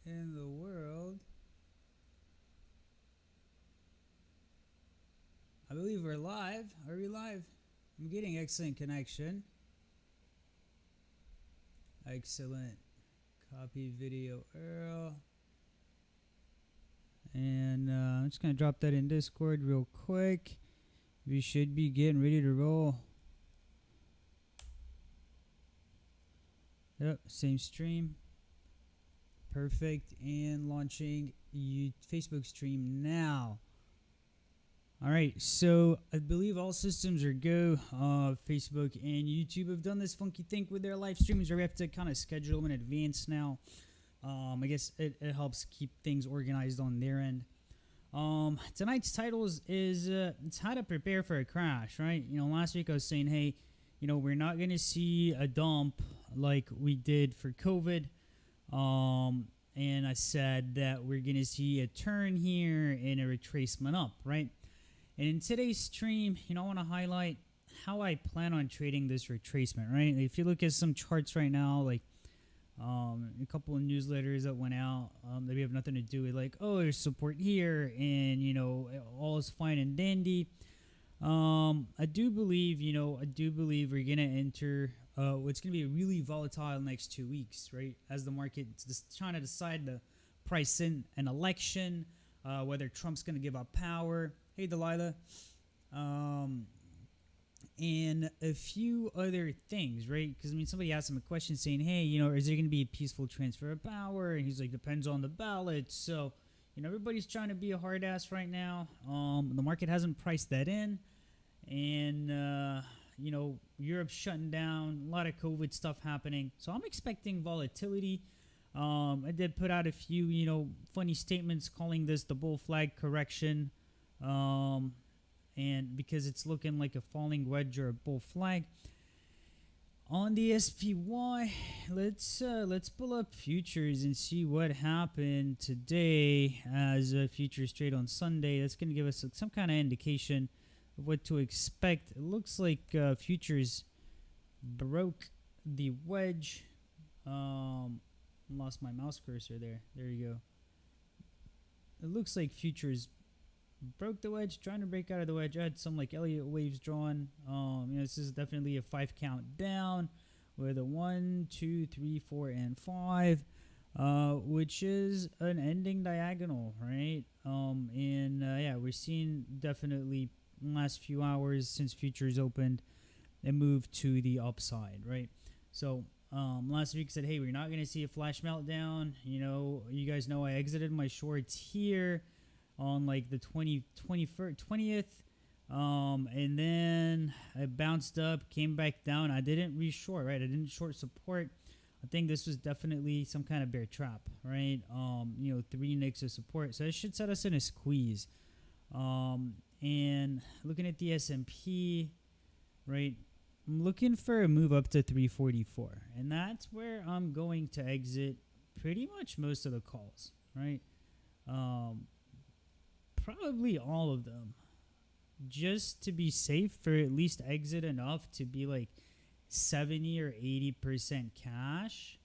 in the world? I believe we're live. Are we live? I'm getting excellent connection. Excellent. Copy video Earl. And I'm just going to drop that in Discord real quick. We should be getting ready to roll. Yep, same stream. Perfect. And launching Facebook stream now. All right, so I believe all systems are go. Facebook and YouTube have done this funky thing with their live streams where we have to kind of schedule them in advance now. I guess it helps keep things organized on their end. Tonight's title is it's how to prepare for a crash, right? You know, last week I was saying, hey, you know, we're not going to see a dump like we did for COVID. And I said that we're going to see a turn here and a retracement up, right? And in today's stream, you know, I want to highlight how I plan on trading this retracement, right? If you look at some charts right now, like a couple of newsletters that went out that we have nothing to do with, like, oh, there's support here and, you know, all is fine and dandy. I do believe we're going to enter what's going to be a really volatile next 2 weeks, right? As the market's just trying to decide to price in an election, whether Trump's going to give up power. Hey, Delilah. And a few other things, right? Because, I mean, somebody asked him a question saying, hey, you know, is there going to be a peaceful transfer of power? And he's like, depends on the ballot. So, you know, everybody's trying to be a hard ass right now. The market hasn't priced that in. And, you know, Europe's shutting down. A lot of COVID stuff happening. So I'm expecting volatility. I did put out a few, you know, funny statements calling this the bull flag correction. And because it's looking like a falling wedge or a bull flag. On the SPY, let's pull up futures and see what happened today as futures trade on Sunday. That's going to give us some kind of indication of what to expect. It looks like futures broke the wedge. Lost my mouse cursor there. There you go. It looks like futures broke the wedge, trying to break out of the wedge. I had some like Elliott waves drawn. You know, this is definitely a 5 count down with a 1, 2, 3, 4, and 5, which is an ending diagonal, right? Yeah, we're seeing definitely in the last few hours since futures opened, it moved to the upside, right? So last week said, hey, we're not going to see a flash meltdown. You know, you guys know I exited my shorts here on like the 20th, and then I bounced up, came back down. I didn't re-short, right? I didn't short support. I think this was definitely some kind of bear trap, right? You know, 3 nicks of support, so it should set us in a squeeze. And looking at the S&P, right? I'm looking for a move up to 344, and that's where I'm going to exit pretty much most of the calls, right? Probably all of them, just to be safe, for at least exit enough to be like 70 or 80% cash,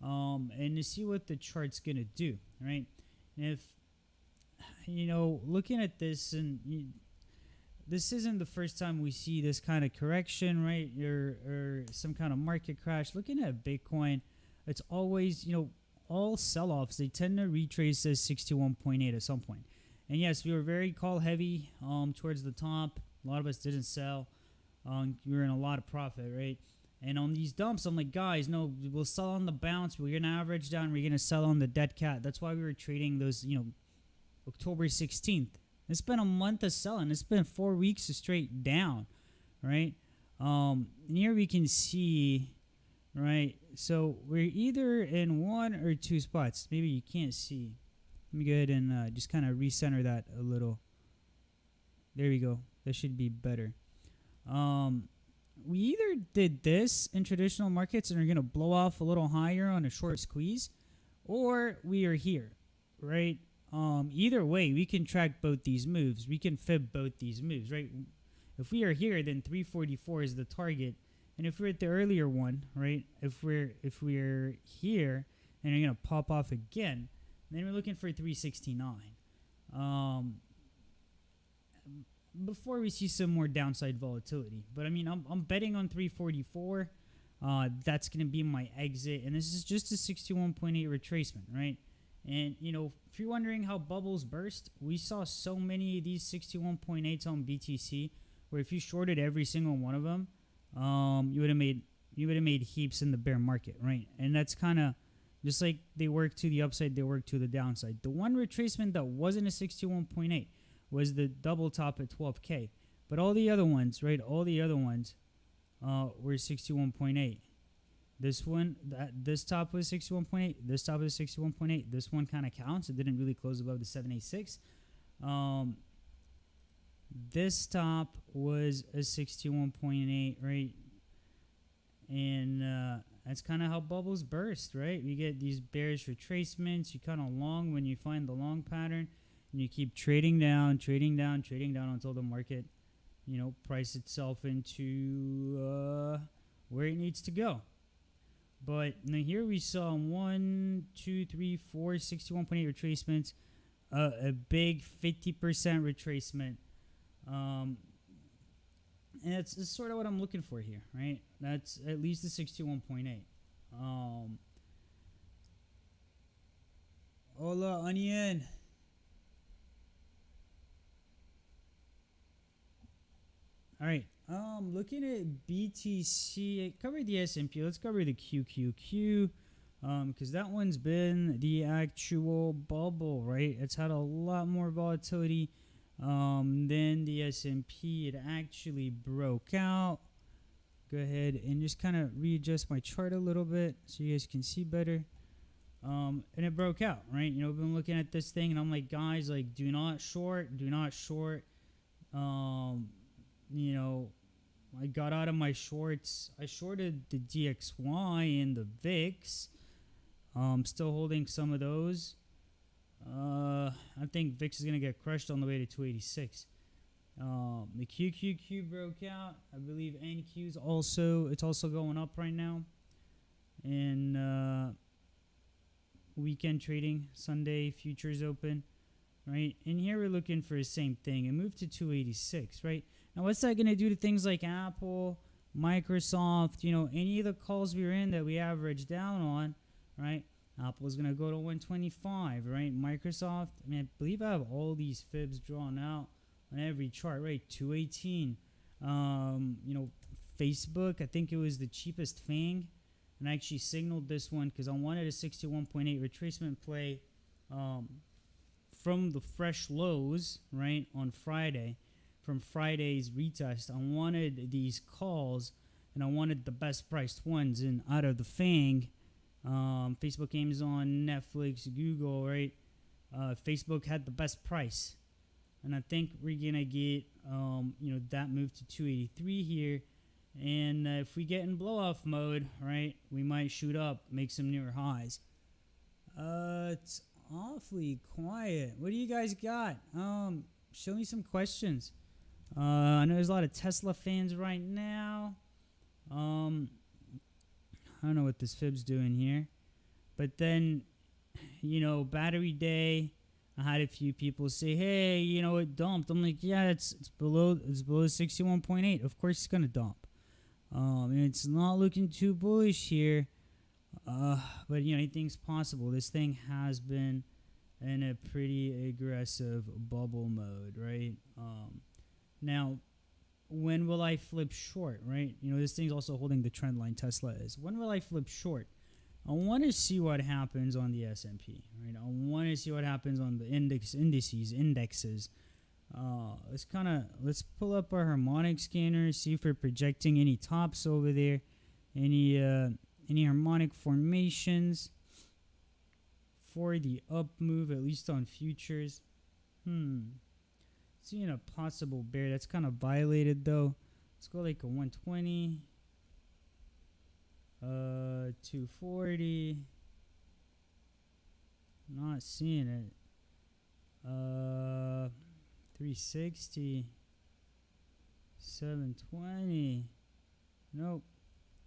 and to see what the chart's gonna do, right? And if, you know, looking at this, and this isn't the first time we see this kind of correction, right? Or some kind of market crash. Looking at Bitcoin, it's always, you know, all sell-offs, they tend to retrace as 61.8 at some point. And yes, we were very call heavy towards the top. A lot of us didn't sell. We were in a lot of profit, right? And on these dumps, I'm like, guys, no, we'll sell on the bounce. We're going to average down. We're going to sell on the dead cat. That's why we were trading those, you know, October 16th. It's been a month of selling. It's been 4 weeks of straight down, right? And here we can see, right? So we're either in 1 or 2 spots. Maybe you can't see. Let me go ahead and just kind of recenter that a little. There we go. That should be better. We either did this in traditional markets and are going to blow off a little higher on a short squeeze, or we are here, right? Either way, we can track both these moves. We can fib both these moves, right? If we are here, then 344 is the target. And if we're at the earlier one, right? If we're here, and they're gonna pop off again. And then we're looking for 369. Before we see some more downside volatility. But I mean, I'm betting on 344. That's going to be my exit. And this is just a 61.8 retracement, right? And, you know, if you're wondering how bubbles burst, we saw so many of these 61.8s on BTC where if you shorted every single one of them, you would have made heaps in the bear market, right? And that's kind of just like they work to the upside, they work to the downside. The one retracement that wasn't a 61.8 was the double top at 12K. But all the other ones, right? All the other ones were 61.8. This one, this top was 61.8. This top was 61.8. This one kind of counts. It didn't really close above the 786. This top was a 61.8, right? And that's kind of how bubbles burst, right? We get these bearish retracements. You kind of long when you find the long pattern. And you keep trading down until the market, you know, price itself into where it needs to go. But now here we saw 1, 2, 3, 4, 61.8 retracements, a big 50% retracement. And it's sort of what I'm looking for here, right? That's at least the 61.8. Hola, Onion. All right. Looking at BTC, I covered the S&P. Let's cover the QQQ, because that one's been the actual bubble, right? It's had a lot more volatility than the S&P. It actually broke out. Go ahead and just kind of readjust my chart a little bit so you guys can see better. And it broke out, right? You know, I've been looking at this thing, and I'm like, guys, like, do not short, do not short. You know, I got out of my shorts. I shorted the DXY and the VIX. Still holding some of those. I think VIX is going to get crushed on the way to 286. The QQQ broke out. I believe NQ's also, it's also going up right now. And weekend trading, Sunday futures open, right? And here we're looking for the same thing. It moved to 286, right? Now, what's that going to do to things like Apple, Microsoft, you know, any of the calls we were in that we averaged down on, right? Apple's going to go to 125, right? Microsoft, I mean, I believe I have all these fibs drawn out on every chart, right? 218. You know, Facebook, I think it was the cheapest thing. And I actually signaled this one because I wanted a 61.8 retracement play from the fresh lows, right, on Friday. From Friday's retest, I wanted these calls, and I wanted the best priced ones. And out of the FANG, Facebook, Amazon, Netflix, Google, right? Facebook had the best price, and I think we're gonna get, you know, that move to 283 here. And if we get in blow off mode, right, we might shoot up, make some newer highs. It's awfully quiet. What do you guys got? Show me some questions. I know there's a lot of Tesla fans right now. I don't know what this fib's doing here. But then, you know, battery day, I had a few people say, hey, you know, it dumped. I'm like, yeah, it's below 61.8. Of course it's gonna dump. And it's not looking too bullish here. But you know, anything's possible. This thing has been in a pretty aggressive bubble mode, right? Now, when will I flip short, right? You know, this thing's also holding the trend line, Tesla is. When will I flip short? I want to see what happens on the S&P, right? I want to see what happens on the indexes. Let's pull up our harmonic scanner, see if we're projecting any tops over there, any harmonic formations for the up move, at least on futures. Seeing a possible bear. That's kind of violated though. Let's go like a 120, 240. Not seeing it. 360, 720. Nope.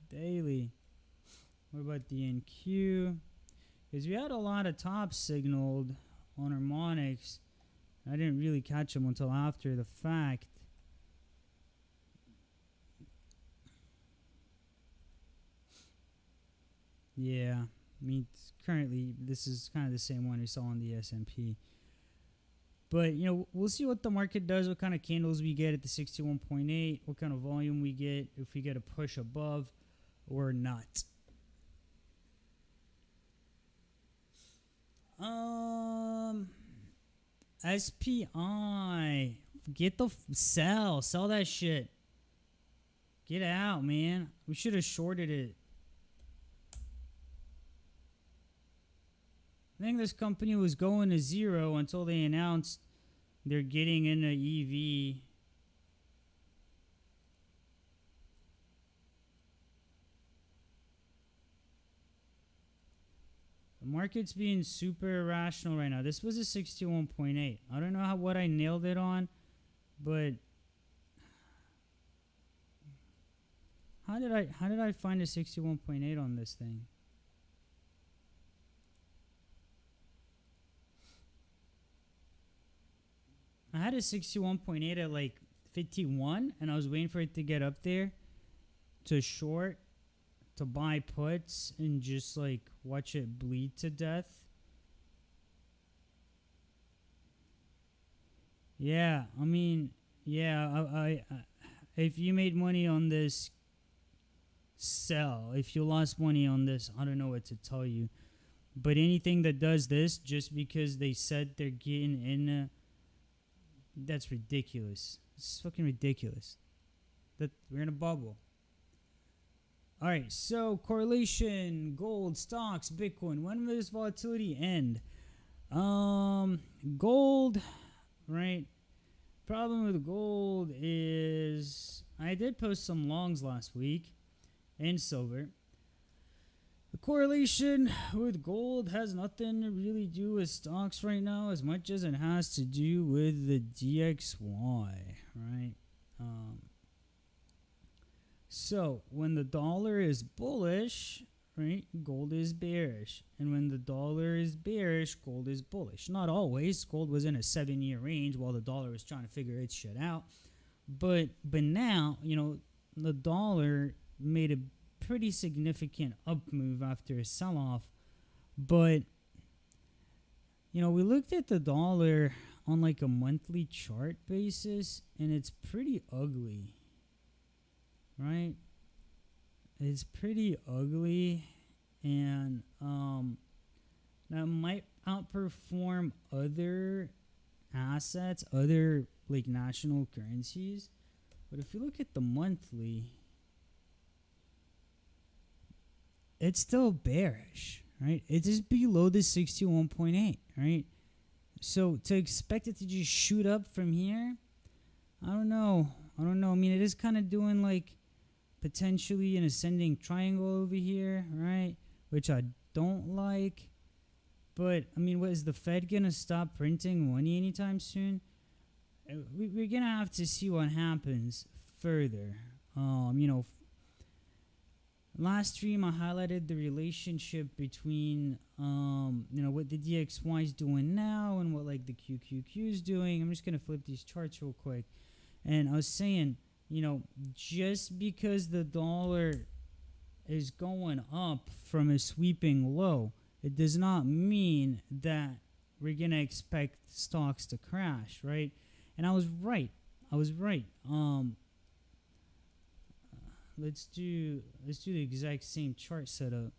Daily. What about the NQ? Because we had a lot of tops signaled on harmonics. I didn't really catch them until after the fact. Yeah, I mean, currently this is kind of the same one we saw on the S&P. But, you know, we'll see what the market does, what kind of candles we get at the 61.8, what kind of volume we get, if we get a push above or not. SPI. Get the sell that shit. Get out, man. We should have shorted it. I think this company was going to zero until they announced they're getting into EV. The market's being super irrational right now. This was a 61.8. I don't know what I nailed it on, but how did I find a 61.8 on this thing? I had a 61.8 at like 51, and I was waiting for it to get up there to short, to buy puts, and just like watch it bleed to death. Yeah, I mean, yeah, I if you made money on this, sell. If you lost money on this, I don't know what to tell you. But anything that does this just because they said they're getting in, that's ridiculous. It's fucking ridiculous. That we're in a bubble. All right, so correlation, gold, stocks, Bitcoin. When will this volatility end? Gold, right? Problem with gold is I did post some longs last week in silver. The correlation with gold has nothing to really do with stocks right now as much as it has to do with the DXY, right? So when the dollar is bullish, right, gold is bearish. And when the dollar is bearish, gold is bullish. Not always. Gold was in a 7-year range while the dollar was trying to figure its shit out. But now, you know, the dollar made a pretty significant up move after a sell-off. But, you know, we looked at the dollar on like a monthly chart basis, and it's pretty ugly. Right? It's pretty ugly, and that might outperform other assets, other like national currencies. But if you look at the monthly, it's still bearish, right? It is below the 61.8, right? So to expect it to just shoot up from here, I don't know. I mean, it is kind of doing like potentially an ascending triangle over here, right? Which I don't like. But, I mean, what is the Fed going to stop printing money anytime soon? We're going to have to see what happens further. You know, last stream I highlighted the relationship between, you know, what the DXY is doing now and what, like, the QQQ is doing. I'm just going to flip these charts real quick. And I was saying, you know, just because the dollar is going up from a sweeping low, it does not mean that we're going to expect stocks to crash, right? And I was right. Let's do the exact same chart setup.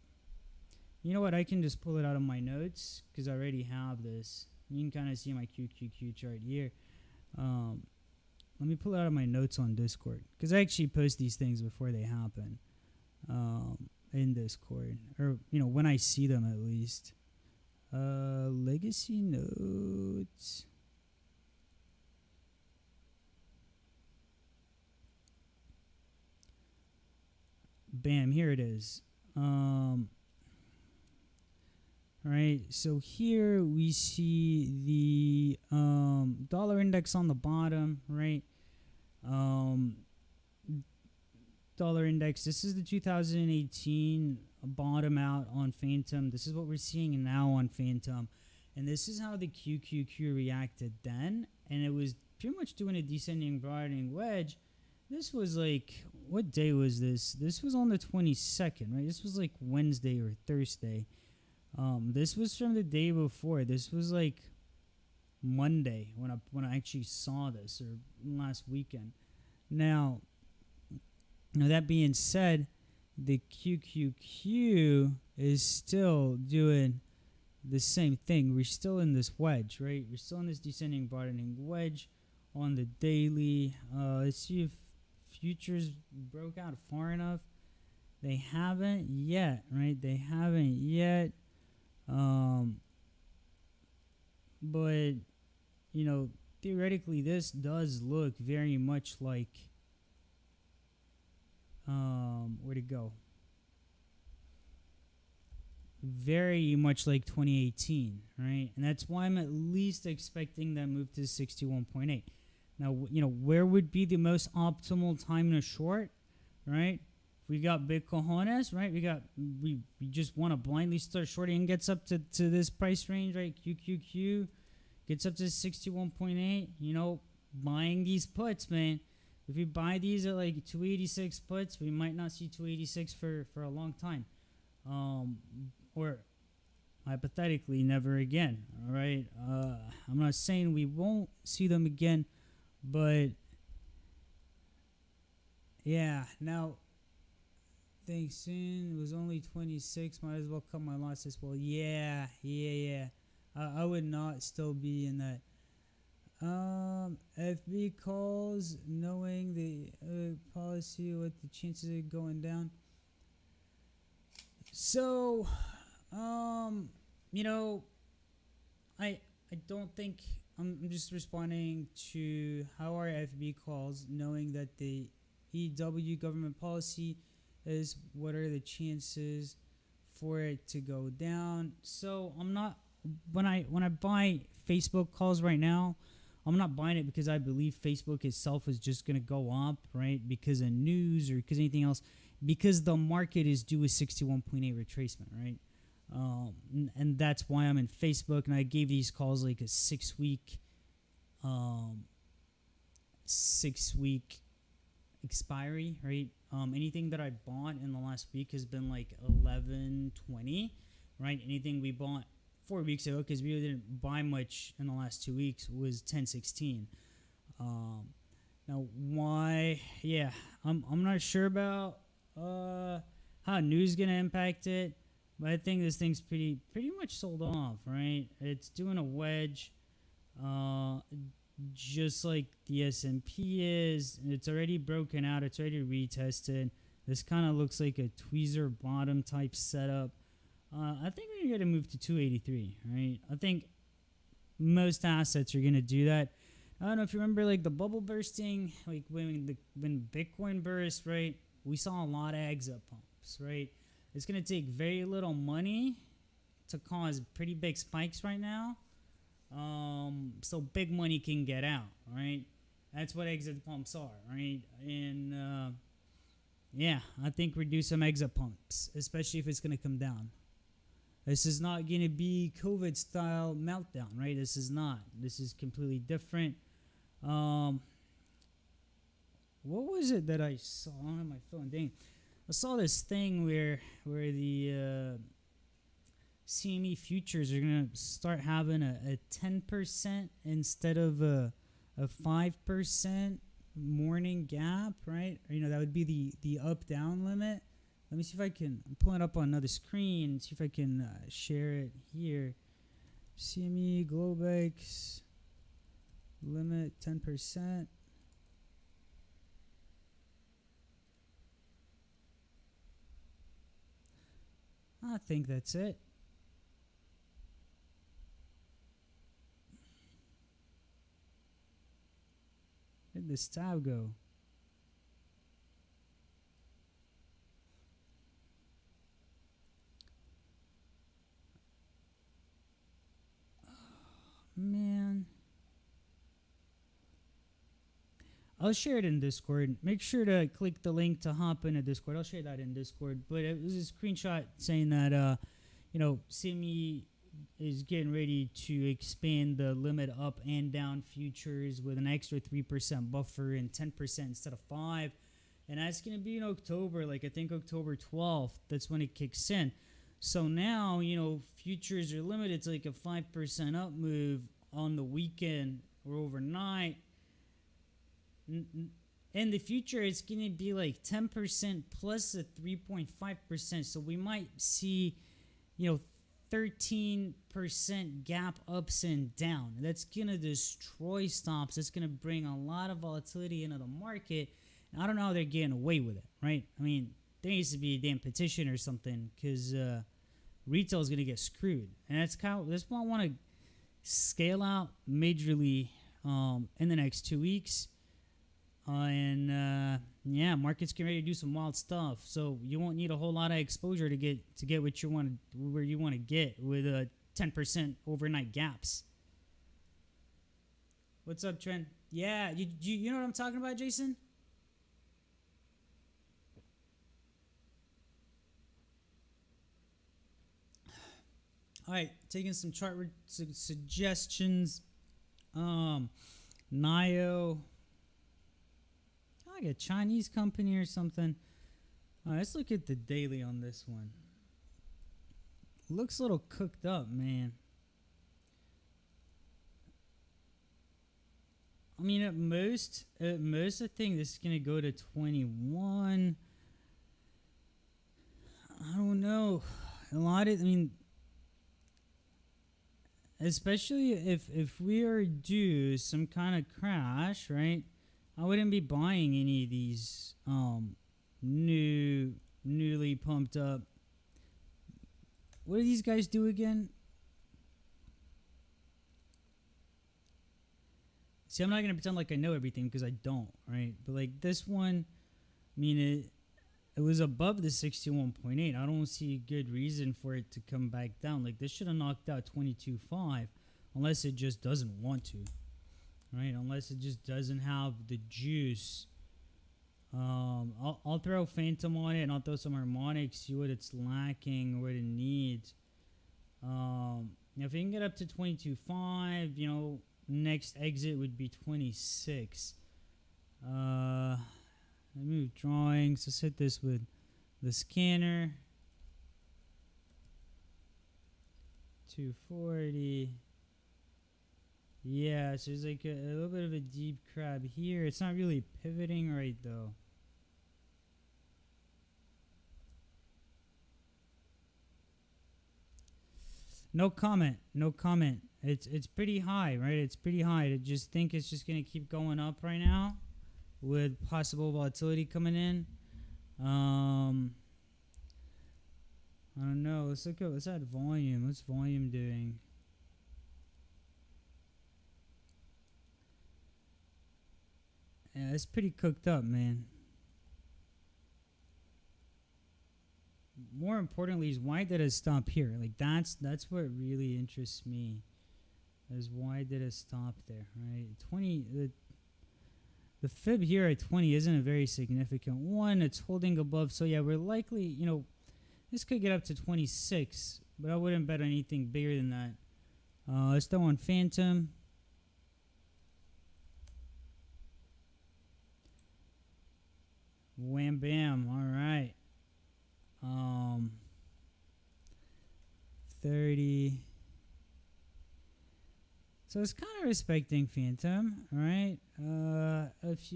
You know what? I can just pull it out of my notes because I already have this. You can kind of see my QQQ chart here. Let me pull it out of my notes on Discord because I actually post these things before they happen in Discord, or you know, when I see them at least. Legacy notes. Bam, here it is. All right, so here we see the dollar index on the bottom, right? Dollar index, this is the 2018 bottom out on Phantom. This is what we're seeing now on Phantom. And this is how the QQQ reacted then. And it was pretty much doing a descending broadening wedge. This was like, what day was this? This was on the 22nd, right? This was like Wednesday or Thursday. This was from the day before. This was like Monday when I actually saw this, or last weekend. Now that being said, the QQQ is still doing the same thing. We're still in this wedge, right? We're still in this descending broadening wedge on the daily. Let's see if futures broke out far enough. They haven't yet, right? They haven't yet. But, you know, theoretically, this does look very much like, where'd it go? Very much like 2018, right? And that's why I'm at least expecting that move to 61.8. Now, you know, where would be the most optimal time to short, right? We got big cojones, right? We just want to blindly start shorting and gets up to this price range, right? QQQ gets up to 61.8. You know, buying these puts, man. If we buy these at like 286 puts, we might not see 286 for a long time. Or hypothetically, never again. All right. I'm not saying we won't see them again, but yeah. Now, think soon. It was only 26. Might as well cut my losses. Well, yeah. I would not still be in that. FB calls, knowing the policy, what the chances of going down. So, you know, I don't think I'm just responding to how our FB calls, knowing that the EW government policy is what are the chances for it to go down. So I'm not, when I buy Facebook calls right now, I'm not buying it because I believe Facebook itself is just going to go up, right? Because of news or because anything else. Because the market is due a 61.8 retracement, right? And that's why I'm in Facebook. And I gave these calls like a 6-week expiry, right? Anything that I bought in the last week has been like 11.20, right? Anything we bought 4 weeks ago, because we really didn't buy much in the last 2 weeks, was 10.16. Now why? Yeah, I'm not sure about how news is gonna impact it, but I think this thing's pretty much sold off, right? It's doing a wedge, just like the S&P is. It's already broken out. It's already retested. This kind of looks like a tweezer bottom type setup. I think we're going to move to 283, right? I think most assets are going to do that. I don't know if you remember like the bubble bursting, like when Bitcoin burst, right? We saw a lot of exit pumps, right? It's going to take very little money to cause pretty big spikes right now. So big money can get out, right? That's what exit pumps are, right? And yeah, I think we do some exit pumps, especially if it's going to come down. This is not going to be COVID style meltdown, right? This is not. This is completely different. What was it that I saw on my phone? Dang, I saw this thing where the CME futures are gonna start having a 10% instead of a 5% morning gap, right? Or, you know, that would be the up down limit. Let me see if I can. I'm pulling up on another screen and see if I can share it here. CME Globex limit 10%. I think that's it. Where'd this tab go? Man. I'll share it in Discord. Make sure to click the link to hop into Discord. I'll share that in Discord. But it was a screenshot saying that Simi is getting ready to expand the limit up and down futures with an extra 3% buffer and 10% instead of 5. And that's going to be in October, like I think October 12th. That's when it kicks in. So now, futures are limited to like a 5% up move on the weekend or overnight. In the future, it's going to be like 10% plus a 3.5%. So we might see, 13% gap ups and down. That's going to destroy stops. It's going to bring a lot of volatility into the market. And I don't know how they're getting away with it, right? I mean, there needs to be a damn petition or something because retail is going to get screwed. And that's why I want to scale out majorly in the next 2 weeks. Market's getting ready to do some wild stuff. So you won't need a whole lot of exposure to get what you want, where you want to get with 10% overnight gaps. What's up, Trent? Yeah, you know what I'm talking about, Jason? All right, taking some chart suggestions. Nio. Like a Chinese company or something. All right, let's look at the daily on this one. Looks a little cooked up, man. I mean, at most, I think this is gonna go to 21. I don't know. Especially if we are due some kind of crash, right? I wouldn't be buying any of these newly pumped up. What do these guys do again? See, I'm not gonna pretend like I know everything because I don't, right? But like this one, I mean it was above the 61.8. I don't see a good reason for it to come back down. Like this should have knocked out 22.5, unless it just doesn't want to. Right, unless it just doesn't have the juice. I'll throw Phantom on it and I'll throw some harmonics, see what it's lacking, what it needs. If you can get up to 22.5, next exit would be 26. I move drawings. Let's hit this with the scanner. 240. Yeah, so there's like a little bit of a deep crab here. It's not really pivoting right though. No comment. It's pretty high, right? It's pretty high. I just think it's just gonna keep going up right now with possible volatility coming in. I don't know. Let's add volume. What's volume doing? Yeah, it's pretty cooked up, man. More importantly is why did it stop here? Like that's what really interests me. Is why did it stop there, right? 20 the fib here at 20 isn't a very significant one. It's holding above, so yeah, we're likely, this could get up to 26, but I wouldn't bet anything bigger than that. Let's throw on Phantom. Wham bam, all right. 30. So it's kind of respecting Phantom, right? A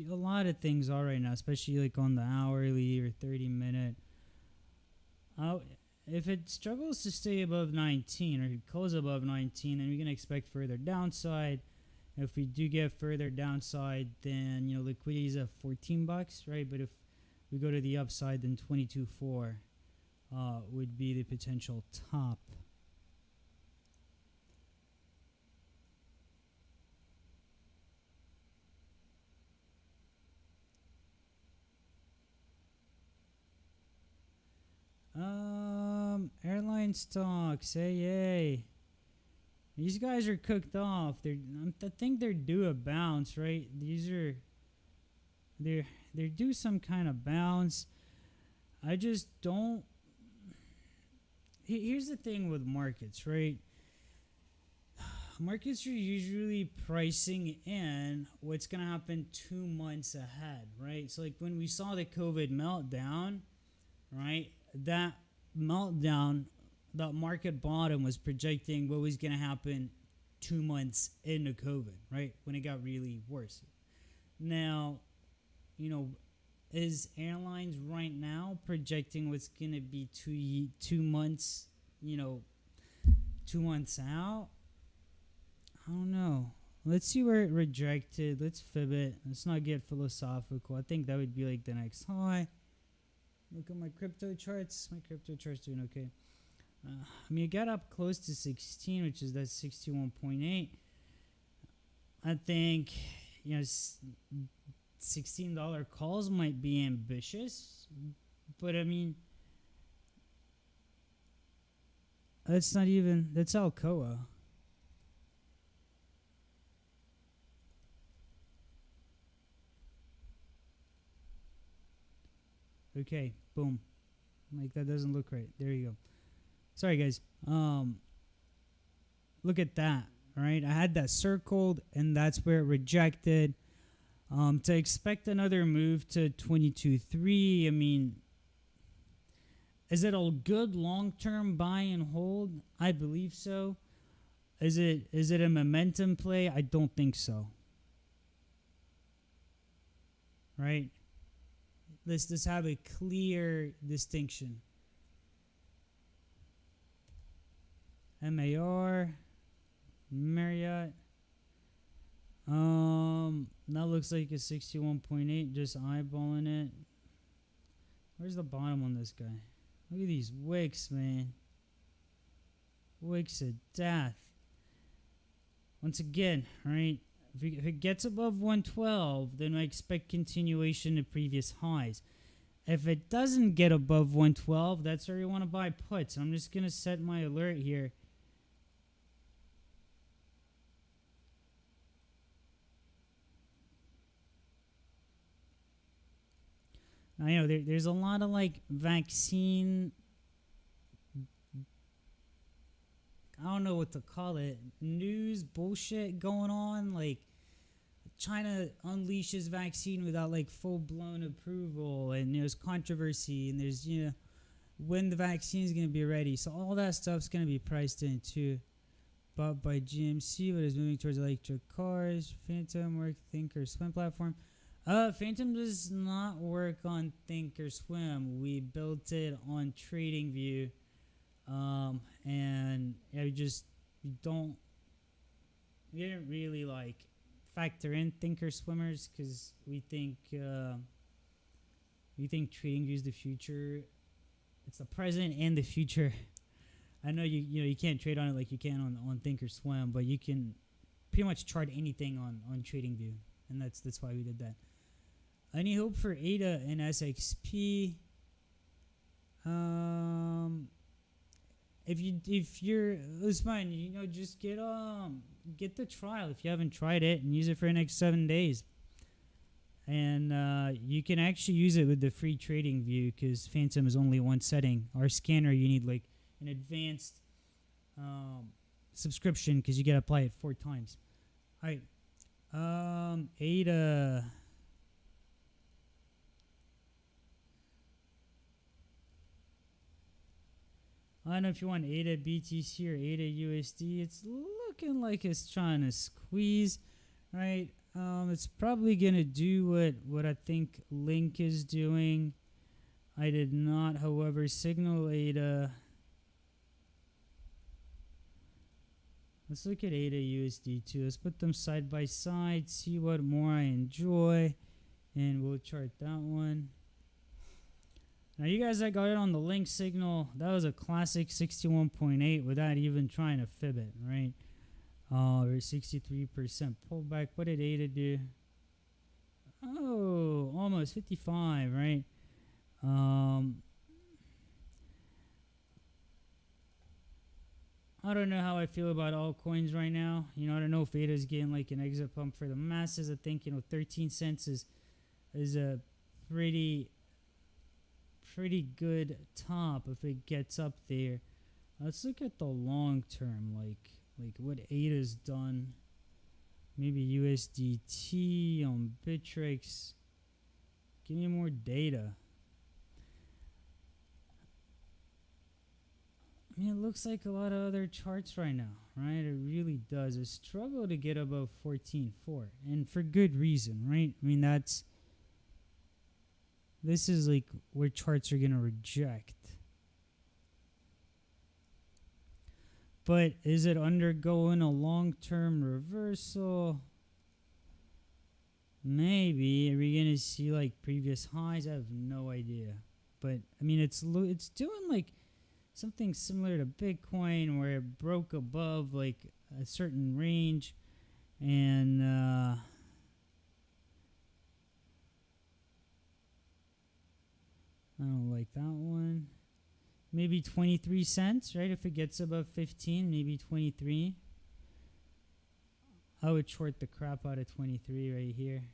lot of things are right now, especially like on the hourly or 30-minute. If it struggles to stay above 19 or it goes above 19, then we can expect further downside. If we do get further downside, then liquidity is at $14, right? But if we go to the upside, then 22.4 would be the potential top. Airline stocks, hey. These guys are cooked off. I think they're due a bounce, right? These are they're due some kind of bounce. I just don't. Here's the thing with markets, right? Markets are usually pricing in what's going to happen 2 months ahead, right? So, like when we saw the COVID meltdown, right? That meltdown, that market bottom was projecting what was going to happen 2 months into COVID, right? When it got really worse. Now, is airlines right now projecting what's going to be 2 months, 2 months out? I don't know. Let's see where it rejected. Let's fib it. Let's not get philosophical. I think that would be like the next high. Look at my crypto charts. My crypto charts doing okay. It got up close to 16, which is that 61.8. I think, $16 calls might be ambitious, but that's Alcoa. Okay, boom. Like that doesn't look right. There you go. Sorry guys. Look at that. All right, I had that circled, and that's where it rejected. To expect another move to 22.3, is it a good long-term buy and hold? I believe so. Is it a momentum play? I don't think so. Right? Let's just have a clear distinction. MAR, Marriott. That looks like a 61.8, just eyeballing it. Where's the bottom on this guy? Look at these wicks, man. Wicks of death. Once again, right? If it gets above 112, then I expect continuation to previous highs. If it doesn't get above 112, that's where you want to buy puts. I'm just going to set my alert here. I know there's a lot of like vaccine, I don't know what to call it, news bullshit going on. Like China unleashes vaccine without like full-blown approval, and there's controversy, and there's when the vaccine is going to be ready. So all that stuff's going to be priced in too. Bought by GMC, but is moving towards electric cars. Phantom work Thinkorswim platform. Phantom does not work on Thinkorswim. We built it on TradingView, and we didn't really like factor in Thinkorswimmers because we think TradingView is the future. It's the present and the future. I know you can't trade on it like you can on Thinkorswim, but you can pretty much chart anything on TradingView, and that's why we did that. Any hope for ADA and SXP? If you're Usman, just get the trial if you haven't tried it and use it for the next 7 days. And you can actually use it with the free trading view because Phantom is only one setting. Our scanner, you need like an advanced subscription because you got to apply it 4 times. All right. ADA. I don't know if you want ADA BTC or ADA USD. It's looking like it's trying to squeeze, right? It's probably going to do what I think Link is doing. I did not, however, signal ADA. Let's look at ADA USD too. Let's put them side by side, see what more I enjoy, and we'll chart that one. Now, you guys that got it on the Link signal, that was a classic 61.8 without even trying to fib it, right? We're 63% pullback. What did ADA do? Oh, almost 55, right? I don't know how I feel about altcoins right now. I don't know if ADA is getting like an exit pump for the masses. I think 13 cents is is a pretty good top if it gets up there. Let's look at the long term, like what ADA's done. Maybe USDT on Bittrex. Give me more data. I mean, it looks like a lot of other charts right now, right? It really does. A struggle to get above 14.4, and for good reason, right? I mean, this is like where charts are gonna reject. But is it undergoing a long-term reversal? Maybe. Are we gonna see like previous highs? I have no idea. But I mean, it's doing like something similar to Bitcoin, where it broke above like a certain range, and I don't like that one. Maybe 23 cents, right? If it gets above 15, maybe 23. I would short the crap out of 23 right here.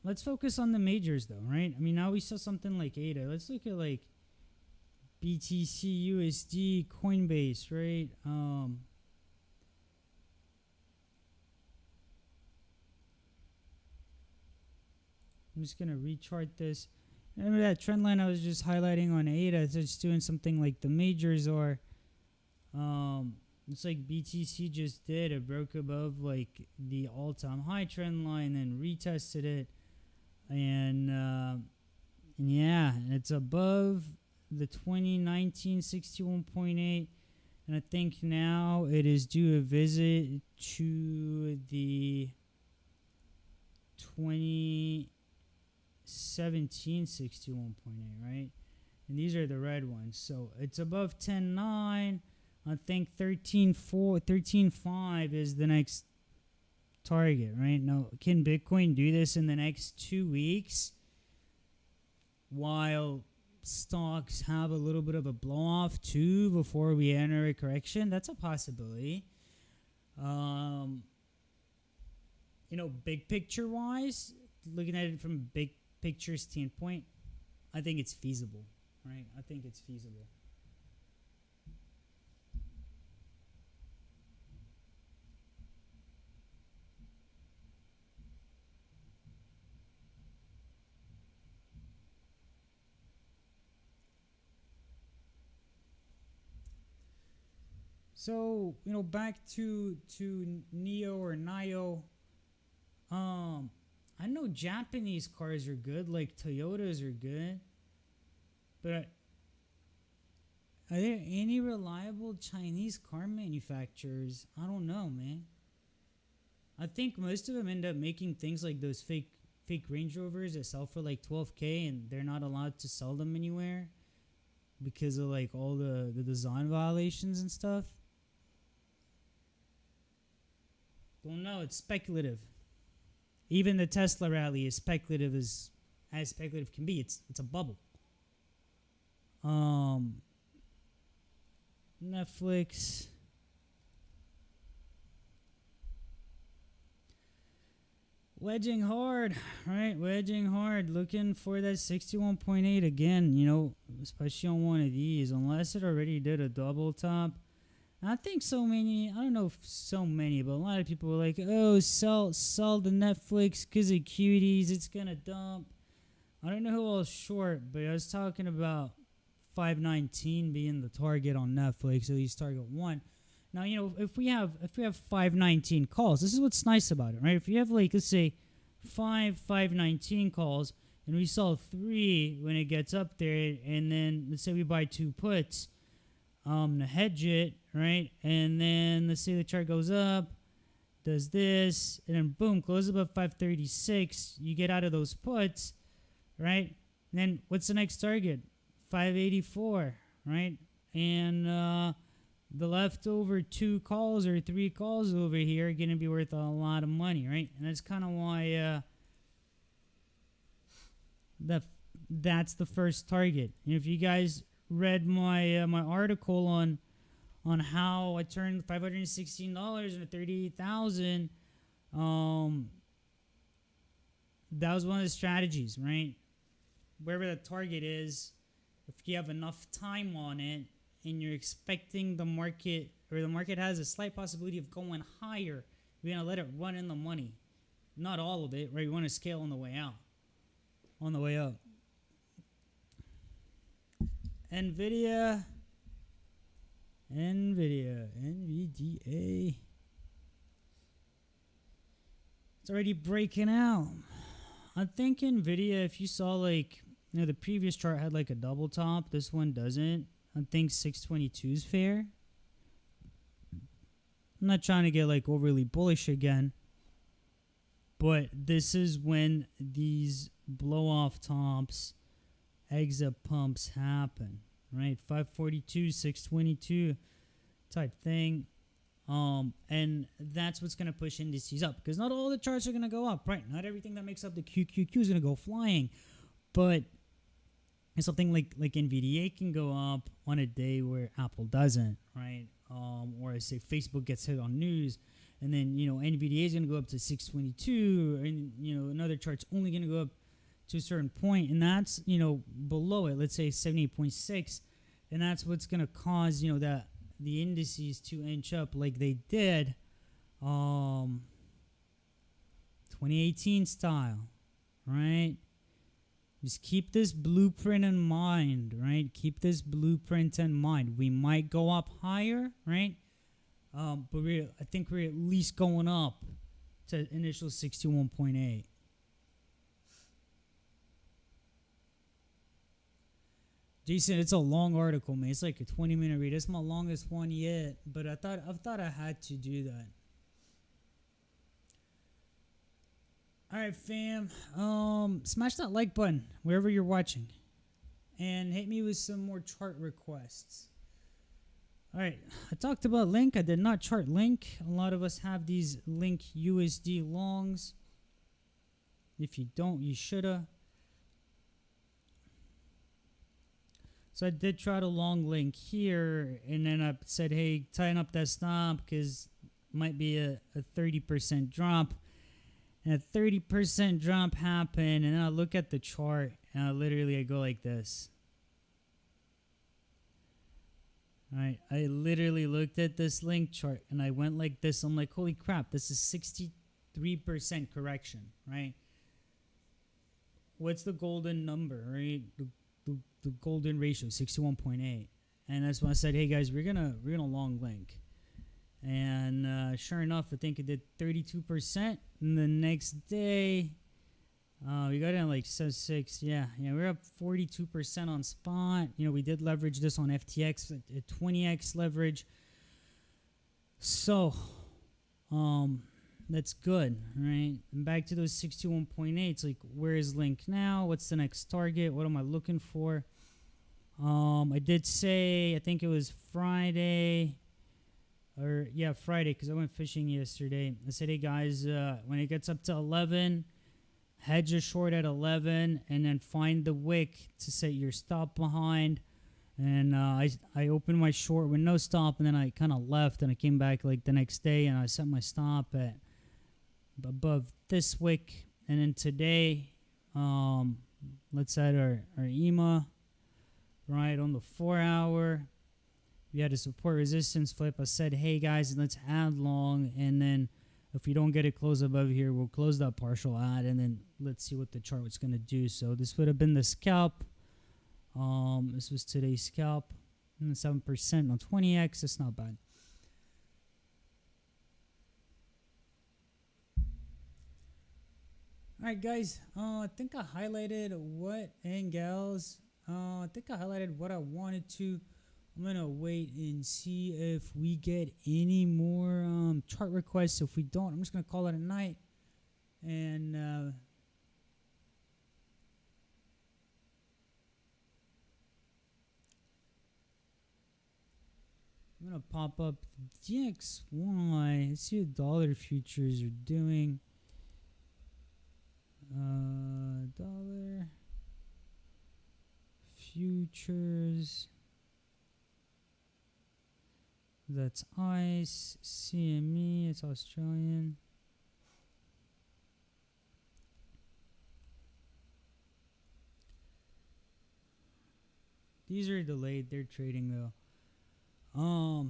Let's focus on the majors though, right? I mean, now we saw something like ADA. Let's look at like BTC, USD, Coinbase, right? I'm just going to rechart this. Remember that trend line I was just highlighting on ADA? It's just doing something like the majors are. It's like BTC just did. It broke above like the all-time high trend line and retested it. And yeah, it's above the 2019 61.8. And I think now it is due a visit to the 2017 61.8, right? And these are the red ones. So it's above 10.9. I think 13.5 is the next target, right? Now, can Bitcoin do this in the next 2 weeks while stocks have a little bit of a blow off too before we enter a correction? That's a possibility. Big picture wise, looking at it from a big picture standpoint, I think it's feasible, right? I think it's feasible. So, back to Neo or Nio. I know Japanese cars are good, like Toyotas are good, but are there any reliable Chinese car manufacturers? I don't know, man. I think most of them end up making things like those fake Range Rovers that sell for like 12K, and they're not allowed to sell them anywhere because of like all the design violations and stuff. Don't know. It's speculative. Even the Tesla rally is speculative as speculative can be. It's a bubble. Netflix. Wedging hard, right? Wedging hard. Looking for that 61.8 again, especially on one of these. Unless it already did a double top. I think I don't know if so many, but a lot of people were like, oh, sell the Netflix because of cuties. It's going to dump. I don't know who else short, but I was talking about 519 being the target on Netflix, at least target one. Now, if we have 519 calls, this is what's nice about it, right? If you have like, let's say 519 calls and we sell 3 when it gets up there, and then let's say we buy 2 puts to hedge it, right? And then let's say the chart goes up, does this, and then boom, closes above 536. You get out of those puts, right? And then what's the next target? 584, right? And the leftover 2 calls or 3 calls over here are going to be worth a lot of money, right? And that's kind of why that's the first target. And if you guys read my my article on how I turned $516 into 38,000, that was one of the strategies, right? Wherever the target is, if you have enough time on it and you're expecting the market, or the market has a slight possibility of going higher, you're gonna let it run in the money. Not all of it, right? You want to scale on the way out, on the way up. NVIDIA, NVDA. It's already breaking out. I think NVIDIA, if you saw like, you know, the previous chart had like a double top. This one doesn't. I think 622 is fair. I'm not trying to get like overly bullish again, but this is when these blow off tops, exit pumps happen, right? 542, 622 type thing. And that's what's going to push indices up, because not all the charts are going to go up, right? Not everything that makes up the QQQ is going to go flying, but something like NVDA can go up on a day where Apple doesn't, right? Or I say Facebook gets hit on news, and then, you know, NVDA is going to go up to 622, and, you know, another chart's only going to go up to a certain point, and that's, you know, below it, let's say 78.6, and that's what's going to cause, you know, that the indices to inch up like they did 2018 style, right? Just keep this blueprint in mind, right? Keep this blueprint in mind. We might go up higher, right? But I think we're at least going up to initial 61.8. Jason, it's a long article, man. It's like a 20-minute read. It's my longest one yet, but I thought I had to do that. All right, fam. Smash that like button wherever you're watching, and hit me with some more chart requests. All right, I talked about Link. I did not chart Link. A lot of us have these Link USD longs. If you don't, you shoulda. So I did try to long Link here, and then I said, hey, tighten up that stop because might be a 30% drop. And a 30% drop happened, and then I look at the chart, and I go like this. All right, I literally looked at this Link chart, and I went like this. I'm like, holy crap, this is 63% correction, right? What's the golden number, right? The golden ratio, 61.8, and that's when I said, hey guys, we're gonna long Link, and sure enough, I think it did 32%, and the next day we got in like 6, yeah, we're up 42% on spot. You know, we did leverage this on FTX at 20x leverage, so that's good, right? And back to those 61.8, it's like, where is Link now? What's the next target? What am I looking for? I did say, I think it was Friday, Friday, because I went fishing yesterday. I said, hey guys, when it gets up to 11, hedge a short at 11, and then find the wick to set your stop behind. And I opened my short with no stop, and then I kind of left, and I came back like the next day, and I set my stop at above this wick. And then today, let's add our EMA, right, on the 4 hour. We had a support resistance flip. I said, hey guys, let's add long, and then if we don't get it close above here, we'll close that partial add, and then let's see what the chart was going to do. So this would have been the scalp. This was today's scalp, 7% on 20x. That's not bad. All right, guys. I think I highlighted what, and gals, I think I highlighted what I wanted to. I'm going to wait and see if we get any more chart requests. So if we don't, I'm just going to call it a night. And I'm going to pop up DXY. Let's see what dollar futures are doing. Dollar futures. That's ICE. CME, it's Australian. These are delayed. They're trading though. I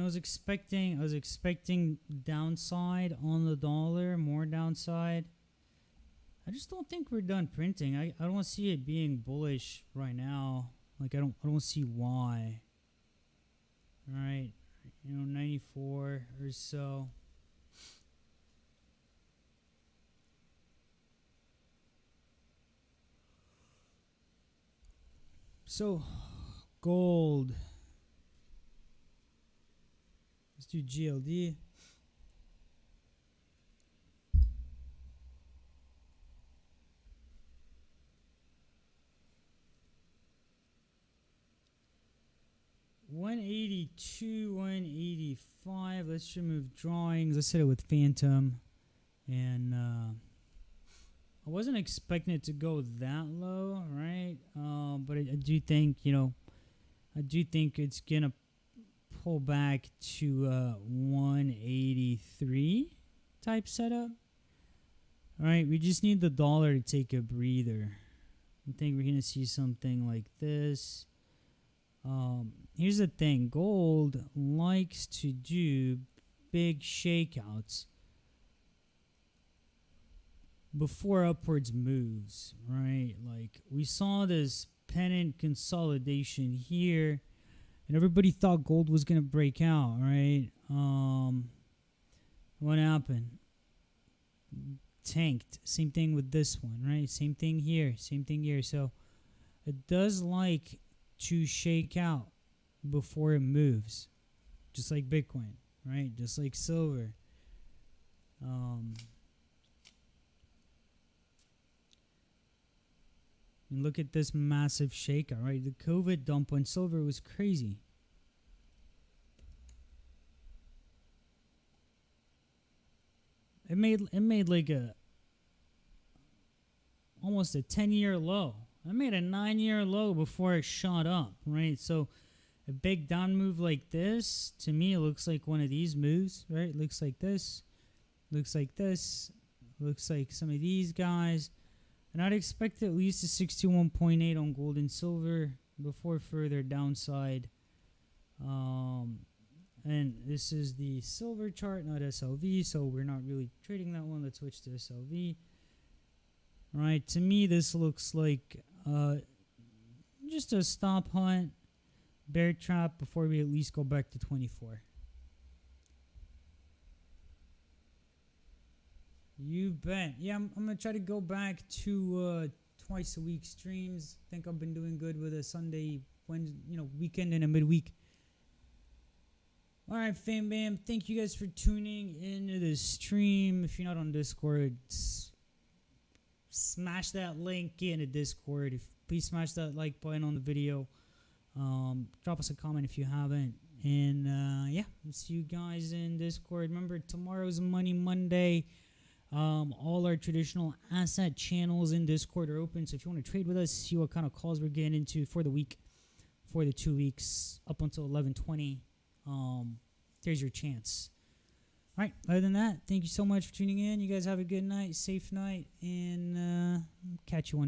was expecting downside on the dollar, more downside. I just don't think we're done printing. I don't see it being bullish right now. Like I don't see why. All right, 94 or so. So, gold. Let's do GLD. $182, $185. Let's remove drawings. Let's hit it with Phantom. And I wasn't expecting it to go that low, right? But I do think, it's gonna pull back to 183 type setup. All right, we just need the dollar to take a breather. I think we're gonna see something like this. Here's the thing: gold likes to do big shakeouts before upwards moves, right? Like we saw this pennant consolidation here, and everybody thought gold was gonna break out, right? What happened? Tanked. Same thing with this one, right? Same thing here. So it does like to shake out before it moves, just like Bitcoin, right? Just like silver. And look at this massive shakeout, right? The COVID dump on silver was crazy. It made like almost a 10-year low. I made a 9-year low before it shot up, right? So a big down move like this, to me, it looks like one of these moves, right? It looks like this, looks like this, looks like some of these guys. And I'd expect at least a 61.8 on gold and silver before further downside. And this is the silver chart, not SLV, so we're not really trading that one. Let's switch to SLV. All right, to me, this looks like just a stop hunt, bear trap before we at least go back to 24. You bet. Yeah, I'm going to try to go back to twice a week streams. I think I've been doing good with a Sunday, Wednesday, weekend and a midweek. All right, fam bam. Thank you guys for tuning into the stream. If you're not on Discord, smash that link in the Discord. Please smash that like button on the video. Drop us a comment if you haven't. And yeah, we'll see you guys in Discord. Remember, tomorrow's Money Monday. All our traditional asset channels in Discord are open. So if you want to trade with us, see what kind of calls we're getting into for the week, for the 2 weeks, up until 11:20. There's your chance. All right. Other than that, thank you so much for tuning in. You guys have a good night, safe night, and catch you on Discord.